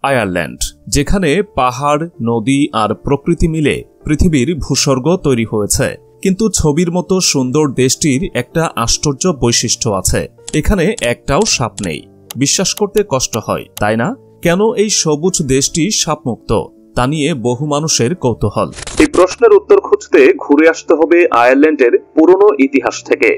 Ireland, যেখানে পাহাড়, নদী আর প্রকৃতি মিলে পৃথিবীর ভূস্বর্গ তৈরি হয়েছে। কিন্তু ছবির মতো সুন্দর দেশটির একটা আশ্চর্য বৈশিষ্ট্য আছে, এখানে একটাও সাপ নেই। বিশ্বাস করতে কষ্ট হয়, তাই না? কেন এই সবুজ দেশটি সাপমুক্ত, তা নিয়ে বহু মানুষের কৌতূহল। এই প্রশ্নের উত্তর খুঁজতে ঘুরে আসতে হবে আয়ারল্যান্ডের পুরনো ইতিহাস থেকে।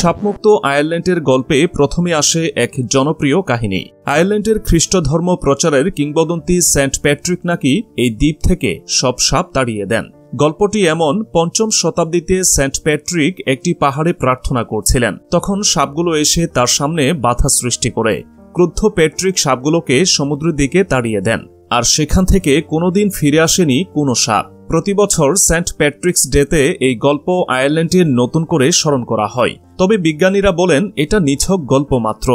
সাপমুক্ত আয়ারল্যান্ডের গল্পে প্রথমে আসে এক জনপ্রিয় কাহিনী। আয়ারল্যান্ডের খ্রিস্ট ধর্ম প্রচারের কিংবদন্তি সেন্ট প্যাট্রিক নাকি এই দ্বীপ থেকে সব সাপ তাড়িয়ে দেন। গল্পটি এমন, ৫ম শতাব্দীতে সেন্ট প্যাট্রিক একটি পাহাড়ে প্রার্থনা করছিলেন। তখন সাপগুলো এসে তার সামনে বাধা সৃষ্টি করে। ক্রুদ্ধ প্যাট্রিক সাপগুলোকে সমুদ্রের দিকে তাড়িয়ে দেন, আর সেখান থেকে কোনোদিন ফিরে আসেনি কোনো সাপ। প্রতি বছর সেন্ট প্যাট্রিকস ডেতে এই গল্প আয়ারল্যান্ডে নতুন করে স্মরণ করা হয়। তবে বিজ্ঞানীরা বলেন এটা নিছক গল্প মাত্র।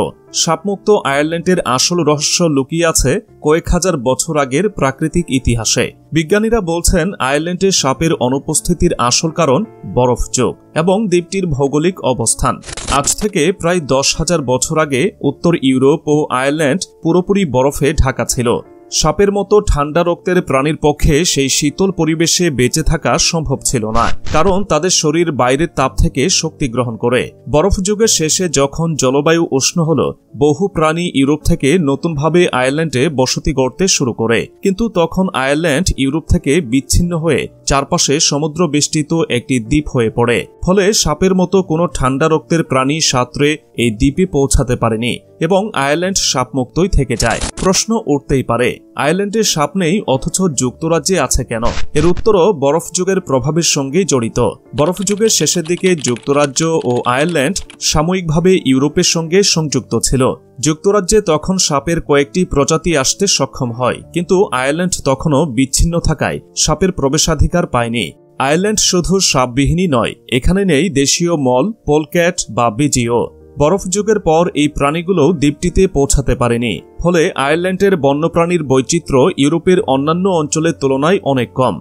সাপমুক্ত আয়ারল্যান্ডের আসল রহস্য লুকিয়ে আছে কয়েক হাজার বছর আগের প্রাকৃতিক ইতিহাসে। বিজ্ঞানীরা বলছেন আয়ারল্যান্ডে সাপের অনুপস্থিতির আসল কারণ বরফ যুগ এবং দ্বীপটির ভৌগোলিক অবস্থান। আজ থেকে প্রায় ১০,০০০ বছর আগে উত্তর ইউরোপ ও আয়ারল্যান্ড পুরোপুরি বরফে ঢাকা ছিল। সাপের মতো ঠান্ডা রক্তের প্রাণীর পক্ষে সেই শীতল পরিবেশে বেঁচে থাকা সম্ভব ছিল না, কারণ তাদের শরীর বাইরের তাপ থেকে শক্তি গ্রহণ করে। বরফ যুগের শেষে যখন জলবায়ু উষ্ণ হল, বহু প্রাণী ইউরোপ থেকে নতুনভাবে আয়ারল্যান্ডে বসতি গড়তে শুরু করে। কিন্তু তখন আয়ারল্যান্ড ইউরোপ থেকে বিচ্ছিন্ন হয়ে চারপাশে সমুদ্র বেষ্টিত একটি দ্বীপ হয়ে পড়ে। ফলে সাপের মতো কোনো ঠান্ডা রক্তের প্রাণী সাঁতরে এই দ্বীপে পৌঁছাতে পারেনি এবং আয়ারল্যান্ড সাপমুক্তই থেকে যায়। প্রশ্ন উঠতেই পারে, আয়ারল্যান্ডে সাপ নেই অথচ যুক্তরাজ্যে আছে কেন? এর উত্তরও বরফ যুগের প্রভাবের সঙ্গেই জড়িত। বরফ যুগের শেষের দিকে যুক্তরাজ্য ও আয়ারল্যান্ড সাময়িকভাবে ইউরোপের সঙ্গে সংযুক্ত ছিল। যুক্তরাজ্যে তখন সাপের কয়েকটি প্রজাতি আসতে সক্ষম হয়, কিন্তু আয়ারল্যান্ড তখনও বিচ্ছিন্ন থাকায় সাপের প্রবেশাধিকার পায়নি। আয়ারল্যান্ড শুধু সাপবিহীনই নয়, এখানে নেই দেশীয় মল, পোলক্যাট বা বিজিও। বরফ যুগের পর এই প্রাণীগুলো দ্বীপটিতে পৌঁছাতে পারেনি। ফলে আয়ারল্যান্ডের বন্যপ্রাণীর বৈচিত্র্য ইউরোপের অন্যান্য অঞ্চলের তুলনায় অনেক কম।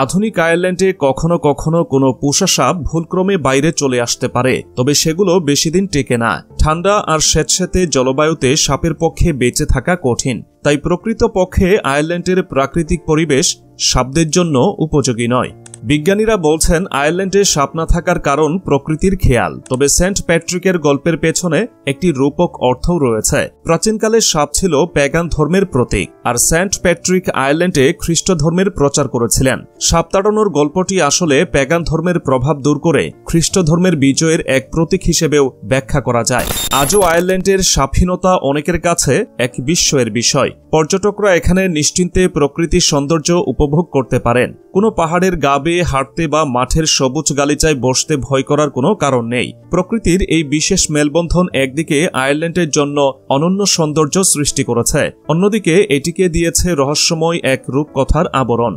আধুনিক আয়ারল্যান্ডে কখনো কখনো কোনো পোষা সাপ ভুলক্রমে বাইরে চলে আসতে পারে, তবে সেগুলো বেশিদিন টেকে না। ঠান্ডা আর স্যাঁতস্যাঁতে জলবায়ুতে সাপের পক্ষে বেঁচে থাকা কঠিন। তাই প্রকৃতপক্ষে আয়ারল্যান্ডের প্রাকৃতিক পরিবেশ সাপদের জন্য উপযোগী নয়। বিজ্ঞানীরা বলছেন আয়ারল্যান্ডে সাপ না থাকার কারণ প্রকৃতির খেয়াল। তবে সেন্ট প্যাট্রিকের গল্পের পেছনে একটি রূপক অর্থও রয়েছে। প্রাচীনকালে সাপ ছিল প্যাগান ধর্মের প্রতীক, আর সেন্ট প্যাট্রিক আয়ারল্যান্ডে খ্রিস্ট ধর্মের প্রচার করেছিলেন। সাপ তাড়ানোর গল্পটি আসলে প্যাগান ধর্মের প্রভাব দূর করে খ্রিস্ট ধর্মের বিজয়ের এক প্রতীক হিসেবেও ব্যাখ্যা করা যায়। আজও আয়ারল্যান্ডের সাপহীনতা অনেকের কাছে এক বিস্ময়ের বিষয়। পর্যটকরা এখানে নিশ্চিন্তে প্রকৃতির সৌন্দর্য উপভোগ করতে পারেন। কোনো পাহাড়ের গা বেয়ে হাঁটতে বা মাঠের সবুজ গালিচায় বসতে ভয় করার কোনো কারণ নেই। প্রকৃতির এই বিশেষ মেলবন্ধন একদিকে আয়ারল্যান্ডের জন্য অনন্য সৌন্দর্য সৃষ্টি করেছে, অন্যদিকে এটিকে দিয়েছে রহস্যময় এক রূপকথার আবরণ।